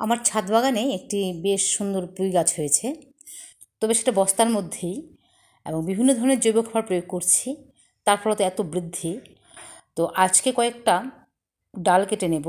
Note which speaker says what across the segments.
Speaker 1: আমার ছাদ বাগানে একটি বেশ সুন্দর পুঁই গাছ হয়েছে, তবে সেটা বস্তার মধ্যেই, এবং বিভিন্ন ধরনের জৈব খাবার প্রয়োগ করছি, তার ফলে তো এত বৃদ্ধি। তো আজকে কয়েকটা ডাল কেটে নেব।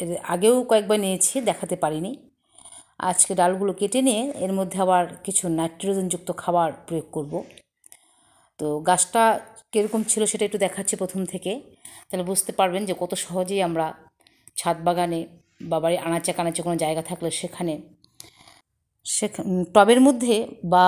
Speaker 1: এর আগেও কয়েকবার নিয়েছি, দেখাতে পারিনি। আজকে ডালগুলো কেটে নিয়ে এর মধ্যে আবার কিছু নাইট্রোজেনযুক্ত খাবার প্রয়োগ করব। তো গাছটা কীরকম ছিল সেটা একটু দেখাচ্ছি প্রথম থেকে, তাহলে বুঝতে পারবেন যে কত সহজেই আমরা ছাদ বাগানে বা বাড়ির আনাচে কানাচে কোনো জায়গা থাকলে সেখানে টবের মধ্যে বা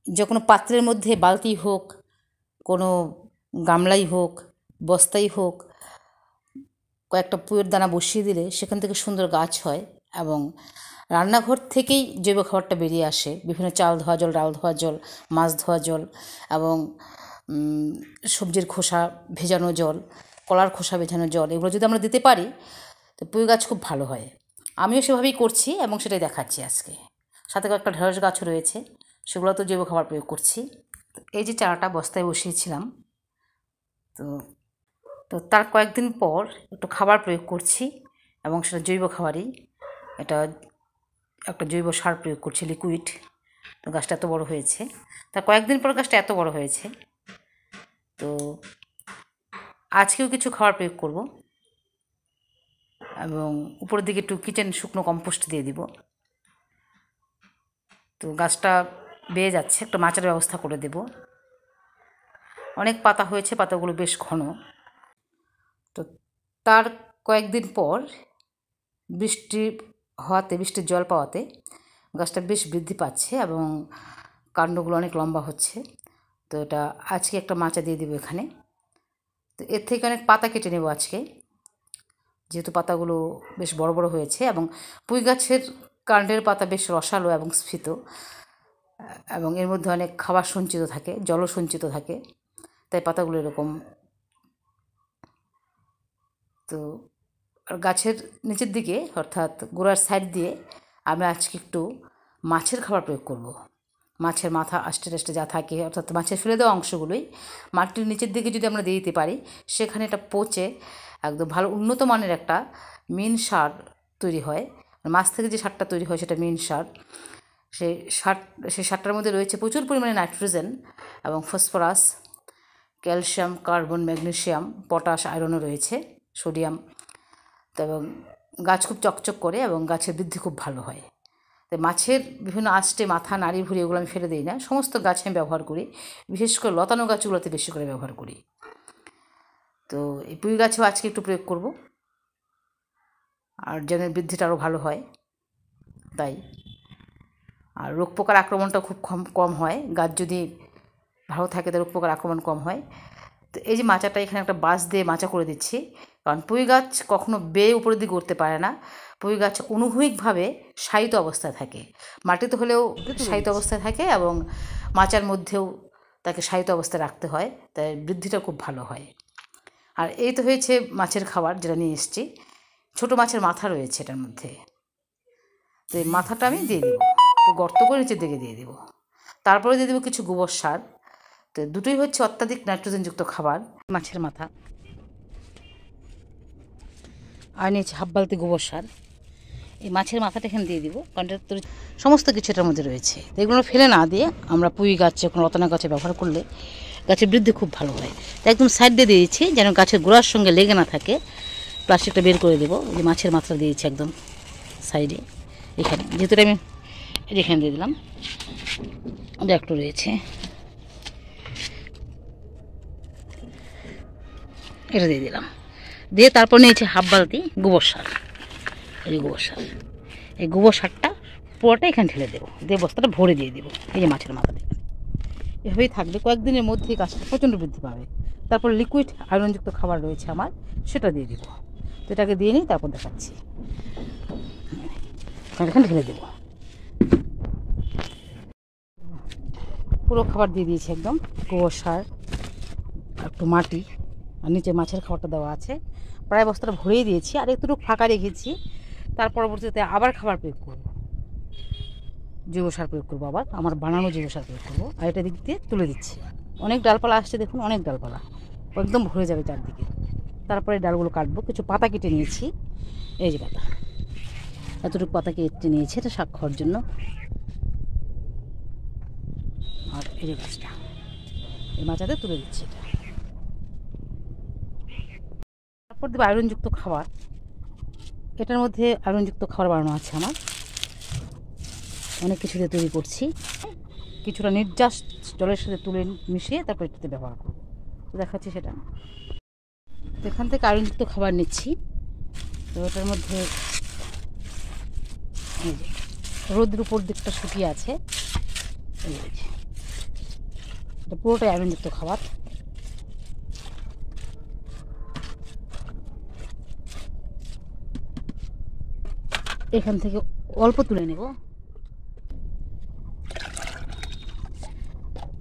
Speaker 1: যে কোনো পাত্রের মধ্যে, বালতি হোক, কোনো গামলাই হোক, বস্তাই হোক, কয়েকটা পুঁইয়ের দানা বসিয়ে দিলে সেখান থেকে সুন্দর গাছ হয়। এবং রান্নাঘর থেকেই জৈব খাবারটা বেরিয়ে আসে, বিভিন্ন চাল ধোয়া জল, ডাল ধোয়া জল, মাছ ধোয়া জল, এবং সবজির খোসা ভেজানো জল, কলার খোসা ভেজানো জল, এগুলো যদি আমরা দিতে পারি তো পুঁই গাছ খুব ভালো হয়। আমিও সেভাবেই করছি এবং সেটাই দেখাচ্ছি আজকে। সাথে কয়েকটা ঢেঁড়স গাছও রয়েছে, সেগুলো তো জৈব খাবার প্রয়োগ করছি। এই যে চারাটা বস্তায় বসিয়েছিলাম, তো তো তার কয়েকদিন পর একটু খাবার প্রয়োগ করছি, এবং সেটা জৈব খাবারই। এটা একটা জৈব সার প্রয়োগ করছি, লিকুইড। তো গাছটা এত বড় হয়েছে, তার কয়েকদিন পর গাছটা এত বড় হয়েছে। তো আজকেও কিছু খাবার প্রয়োগ করব, এবং উপরের দিকে একটু কিচেন শুকনো কম্পোস্ট দিয়ে দিব। তো গাছটা বেয়ে যাচ্ছে, একটা মাচার ব্যবস্থা করে দেব। অনেক পাতা হয়েছে, পাতাগুলো বেশ ঘন। তো তার কয়েকদিন পর বৃষ্টির জল পাওয়াতে গাছটা বেশ বৃদ্ধি পাচ্ছে এবং কাণ্ডগুলো অনেক লম্বা হচ্ছে। তো এটা আজকে একটা মাচা দিয়ে দেবো এখানে। তো এর থেকে অনেক পাতা কেটে নেব আজকে, যেহেতু পাতাগুলো বেশ বড় বড় হয়েছে। এবং পুঁই গাছের কাণ্ডের পাতা বেশ রসালো এবং স্ফীত, এবং এর মধ্যে অনেক খাবার সঞ্চিত থাকে, জলও সঞ্চিত থাকে, তাই পাতাগুলো এরকম। তো আর গাছের নিচের দিকে, অর্থাৎ গোড়ার সাইড দিয়ে আমি আজকে একটু মাছের খাবার প্রয়োগ করব। মাছের মাথা আষ্টে টাষ্টে যা থাকে, অর্থাৎ মাছের ফেলে দেওয়া অংশগুলোই মাটির নিচের দিকে যদি আমরা দিয়ে দিতে পারি, সেখানে এটা পচে একদম ভালো উন্নত মানের একটা মিন সার তৈরি হয়। মাছ থেকে যে সারটা তৈরি হয় সেটা মিন সার। সেই সারটার মধ্যে রয়েছে প্রচুর পরিমাণে নাইট্রোজেন এবং phosphorus, calcium, carbon, magnesium, potash, আয়রনও রয়েছে, সোডিয়াম। তো এবং গাছ খুব চকচক করে এবং গাছের বৃদ্ধি খুব ভালো হয়। তো মাছের বিভিন্ন আষ্টে মাথা, নাড়ি ভুঁড়ি, এগুলো আমি ফেলে দিই না, সমস্ত গাছে আমি ব্যবহার করি। বিশেষ করে লতানো গাছগুলোতে বেশি করে ব্যবহার করি। তো এই পুঁই গাছেও আজকে একটু প্রয়োগ করব, আর যেন বৃদ্ধিটা আরও ভালো হয় তাই। আর রোগ পোকার আক্রমণটা খুব কম হয়, গাছ যদি ভালো থাকে তার রোগ পোকার আক্রমণ কম হয়। তো এই যে মাচাটা, এখানে একটা বাঁশ দিয়ে মাচা করে দিচ্ছি, কারণ পুঁই গাছ কখনো বেয়ে উপরের দিকে উঠতে পারে না। পুঁই গাছ অনুভূমিকভাবে শায়িত অবস্থায় থাকে, মাটিতে হলেও শায়িত অবস্থায় থাকে, এবং মাচার মধ্যেও তাকে শায়িত অবস্থায় রাখতে হয়, তাই বৃদ্ধিটা খুব ভালো হয়। আর এই তো হয়েছে মাছের খাবার যেটা নিয়ে এসেছি। ছোটো মাছের মাথা রয়েছে এটার মধ্যে, তো এই মাথাটা আমি দিয়ে দেবো, তো গর্ত করে নিচের দিকে দিয়ে দেবো। তারপরে দিয়ে দেবো কিছু গোবর সার। তো দুটোই হচ্ছে অত্যাধিক নাইট্রোজেনযুক্ত খাবার। মাছের মাথা আর নিয়েছি হাফ বালতি গোবর সার। এই মাছের মাথাটা এখানে দিয়ে দিব, কারণ এটার সমস্ত কিছু এটার মধ্যে রয়েছে। তো এগুলো ফেলে না দিয়ে আমরা পুঁই গাছে, কোনো লতানা গাছে ব্যবহার করলে গাছের বৃদ্ধি খুব ভালো হয়। তো একদম সাইড দিয়ে দিয়েছি যেন গাছের গোড়ার সঙ্গে লেগে না থাকে। প্লাস্টিকটা বের করে দেবো। এই যে মাছের মাথাটা দিয়েছি একদম সাইডে, এখানে যেহেতু আমি এখানে দিয়ে দিলাম, এটা একটু রয়েছে, এটা দিয়ে দিলাম। দিয়ে তারপর নিয়েছি হাফ বালতি গোবর সার। এই যে গোবর সার, এই গোবর সারটা পুরোটা এখানে ঢেলে দেবো, দিয়ে বস্তাটা ভরে দিয়ে দেবো। এই যে মাছের মাথাটা এভাবেই থাকবে, কয়েকদিনের মধ্যেই গাছটা প্রচণ্ড বৃদ্ধি পাবে। তারপর লিকুইড আয়রনযুক্ত খাবার রয়েছে আমার, সেটা দিয়ে দেবো। তো এটাকে দিয়ে নিই, তারপর দেখাচ্ছি। এখানে ঢেলে দেবো, পুরো খাবার দিয়ে দিয়েছি একদম, গোবর সার, একটু মাটি, আর নিচে মাছের খাবারটা দেওয়া আছে। প্রায় বস্তাটা ভরেই দিয়েছি, আর একটু ফাঁকা রেখেছি। তার পরবর্তীতে আবার খাবার প্রয়োগ করবো, জৈব সার প্রয়োগ করবো, আবার আমার বানানো জৈব সার প্রয়োগ করবো। আর এটা দিক দিয়ে তুলে দিচ্ছি। অনেক ডালপালা আসছে, দেখুন অনেক ডালপালা, একদম ভরে যাবে চারদিকে। তারপরে ডালগুলো কাটবো, কিছু পাতা কেটে নিয়েছি, এই যে পাতা, এতটুকু পাতা কেটে নিয়েছি, এটা শাক খাওয়ার জন্য। আর এই যে গাছটা, এই মাচাতে তুলে দিচ্ছি এটা। তারপর দেবো আয়রনযুক্ত খাবার। এটার মধ্যে আয়রনযুক্ত খাবার বানানো আছে আমার, অনেক কিছু দিয়ে তৈরি করছি। কিছুটা নির্যাস জলের সাথে তুলে মিশিয়ে তারপর এটাতে ব্যবহার করবো, দেখাচ্ছি সেটা। তো এখান থেকে আয়রনযুক্ত খাবার নিচ্ছি। তো এটার মধ্যে এই যে রোদের উপর দিকটা শুকিয়ে আছে, এই যে এটা পুরোটাই আয়রনযুক্ত খাবার। এখান থেকে অল্প তুলে নেব,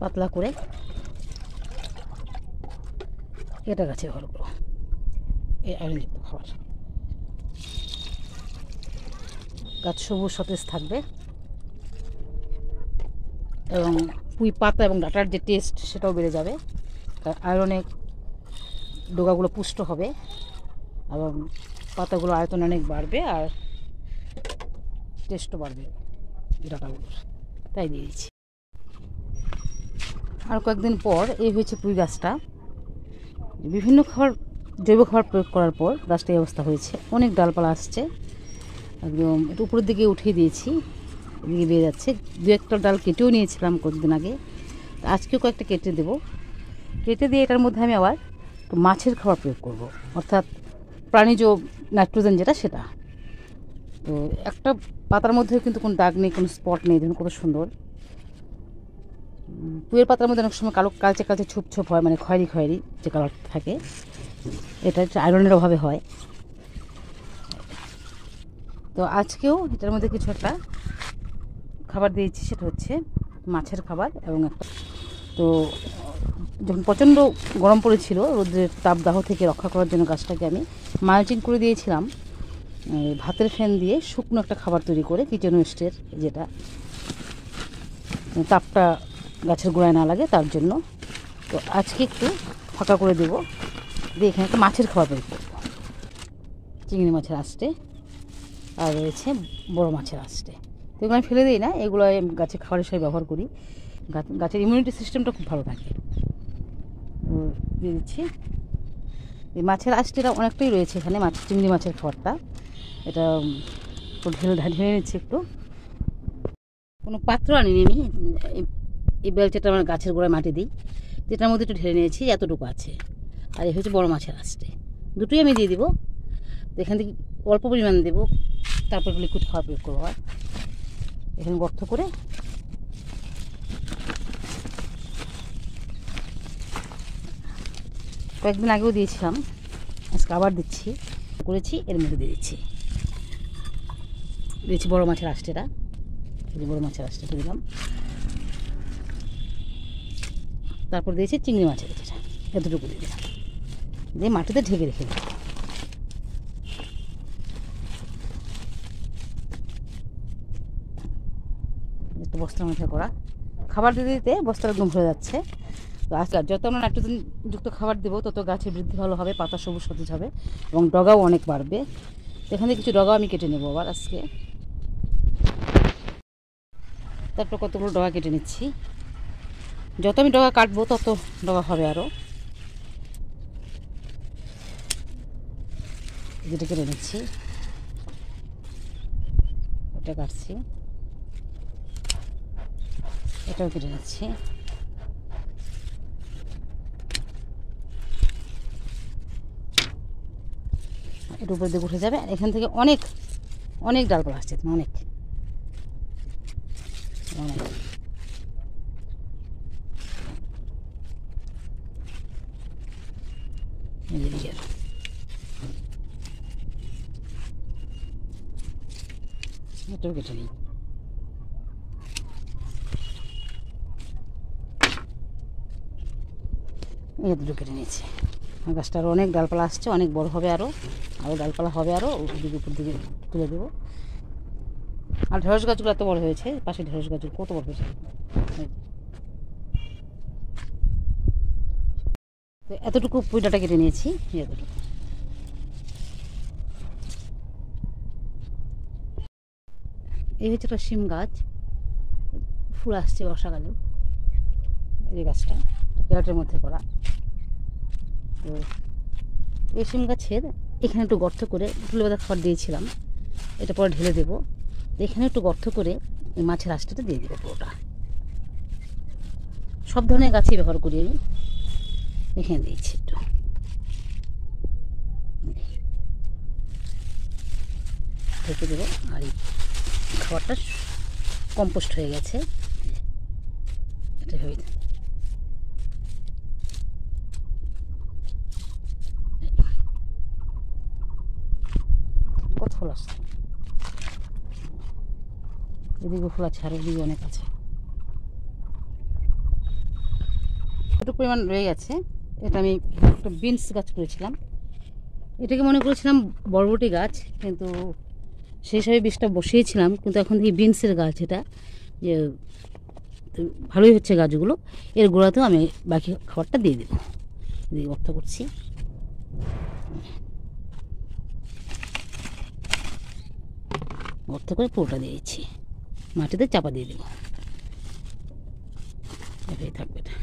Speaker 1: পাতলা করে। এটা গাছে ব্যবহার করবো, এই আয়রনযুক্ত খাবার। গাছ সবুজ সতেজ থাকবে এবং পুঁই পাতা এবং ডাঁটার যে টেস্ট সেটাও বেড়ে যাবে। আয়রনে ডোগাগুলো পুষ্ট হবে এবং পাতাগুলো আয়তন অনেক বাড়বে আর টেস্টও বাড়বে ডাঁটাগুলোর, তাই দিয়ে দিচ্ছি। আর কয়েকদিন পর এই হয়েছে পুঁই গাছটা। বিভিন্ন খাবার, জৈব খাবার প্রয়োগ করার পর গাছটা এই অবস্থা হয়েছে। অনেক ডালপালা আসছে, একদম একটু উপরের দিকে উঠিয়ে দিয়েছি, এদিকে বেয়ে যাচ্ছে। দু একটা ডাল কেটেও নিয়েছিলাম কয়েকদিন আগে, আজকেও কয়েকটা কেটে দেবো। কেটে দিয়ে এটার মধ্যে আমি আবার মাছের খাবার প্রয়োগ করব, অর্থাৎ প্রাণীজ নাইট্রোজেন যেটা, সেটা। তো একটা পাতার মধ্যে কিন্তু কোনো দাগ নেই, কোনো স্পট নেই, দেখুন কত সুন্দর। পুয়ের পাতার মধ্যে অনেক সময় কালো কালচে কালচে ছোপ ছোপ হয়, মানে খয়েরি খয়েরি যে কালার থাকে, এটা হচ্ছে আয়রনের অভাবে হয়। তো আজকেও এটার মধ্যে কিছু একটা খাবার দিয়েছি, সেটা হচ্ছে মাছের খাবার এবং একটা। তো যখন প্রচণ্ড গরম পড়েছিল, রোদের তাপদাহ থেকে রক্ষা করার জন্য গাছটাকে আমি মালচিং করে দিয়েছিলাম ভাতের ফ্যান দিয়ে, শুকনো একটা খাবার তৈরি করে, কিচেন ওয়েস্টের, যেটা তাপটা গাছের গোড়ায় না লাগে তার জন্য। তো আজকে একটু ফাঁকা করে দেবো, দিয়ে এখানে একটা মাছের খাবার তৈরি করবো। চিংড়ি মাছের আস্তে আর রয়েছে বড় মাছের আস্তে। তো এগুলো আমি ফেলে দিই না, এগুলো আমি গাছে খাবার হিসেবে ব্যবহার করি। গাছের ইমিউনিটি সিস্টেমটা খুব ভালো থাকে। দিয়ে দিচ্ছি এই মাছের আস্তেটা অনেকটাই রয়েছে এখানে, চিংড়ি মাছের খাবারটা। এটা ঢেলে নিচ্ছি একটু। কোনো পাত্র আনিনি আমি, এই বেলচাটা আমার গাছের গোড়ায় মাটি দিই, যেটার মধ্যে একটু ঢেলে নিয়েছি, এতটুকু আছে। আর এই হচ্ছে বড় মাছের আস্তে, দুটোই আমি দিয়ে দিব। তো এখান থেকে অল্প পরিমাণ দেবো, তারপর লিকুইড খাওয়া প্রয়োগ করবো। আর এখানে গর্ত করে কয়েকদিন আগেও দিয়েছিলাম, আজকে আবার দিচ্ছি, করেছি, এর মধ্যে দিয়ে দিয়েছি বড় মাছের আস্তেটা। বড় মাছের আস্তেটা দিলাম, তারপর দিয়েছি চিংড়ি মাছের, যেটা এতটুকু দিয়ে দিলাম, দিয়ে মাটিতে ঢেকে রেখে দিই। একটা বস্তার মধ্যে করা খাবার দিতে দিতে বস্তার একদম ভরে যাচ্ছে। তো আজকে যত আমরা নাইট্রোজেন যুক্ত খাবার দেবো, তত গাছের বৃদ্ধি ভালো হবে, পাতা সবুজ সতেজ হবে এবং ডগাও অনেক বাড়বে। এখান থেকে কিছু ডগাও আমি কেটে নেবো আবার আজকে। তারপর কতগুলো ডগা কেটে নিচ্ছি, যত আমি ডগা কাটবো তত ডগা হবে আরও। যেটা কেটে নিচ্ছি, এটা কাটছি, এটাও কেটে নিচ্ছি। এর উপর দিয়ে উঠে যাবে, আর এখান থেকে অনেক অনেক ডালপালা আসছে, অনেক অনেক। এটাও কেটে নিই। এই দুটো কেটে নিয়েছি। গাছটা আরও অনেক ডালপালা আসছে, অনেক বড় হবে, আরও ডালপালা হবে, আরও ওদিকে উপর দিকে তুলে দেবো। আর ঢেঁড়স গাছগুলো এত বড় হয়েছে, পাশে ঢেঁড়স গাছগুলো কত বড় হয়েছে। তো এতটুকু পুঁই ডাঁটা কেটে নিয়েছি, এতটুকু। এই হচ্ছে একটা শিম গাছ, ফুল আসছে বর্ষাকালে। এই গাছটা প্লেটের মধ্যে করা। তো এই শিম গাছের এখানে একটু গর্ত করে তুলে খড় দিয়েছিলাম, এটা পরে ঢেলে দেবো। এখানে একটু গর্ত করে এই মাছের আঁশটাতে দিয়ে দেবো পুরোটা। সব ধরনের গাছই ব্যবহার করি আমি, এখানে দিয়েছি একটু। ঢেকে দেবো। আর এই খাবারটা কম্পোস্ট হয়ে গেছে, এটা হয়ে কত ফুল আসছে, এদিকে ফুল আছে, আর ওদিকে অনেক আছে। একটু পরিমাণ রয়ে গেছে। এটা আমি একটা বিনস গাছ করেছিলাম, এটাকে মনে করেছিলাম বরবটি গাছ, কিন্তু সেই হিসাবে বীজটা বসিয়েছিলাম, কিন্তু এখন দেখি বিনসের গাছ। এটা যে ভালোই হচ্ছে গাছগুলো। এর গোড়াতেও আমি বাকি খাবারটা দিয়ে দেবো। এদিকে গর্ত করছি, গর্ত করে পুরোটা দিয়ে দিচ্ছি, মাটিতে চাপা দিয়ে দেবো, এটাই থাকবে এটা।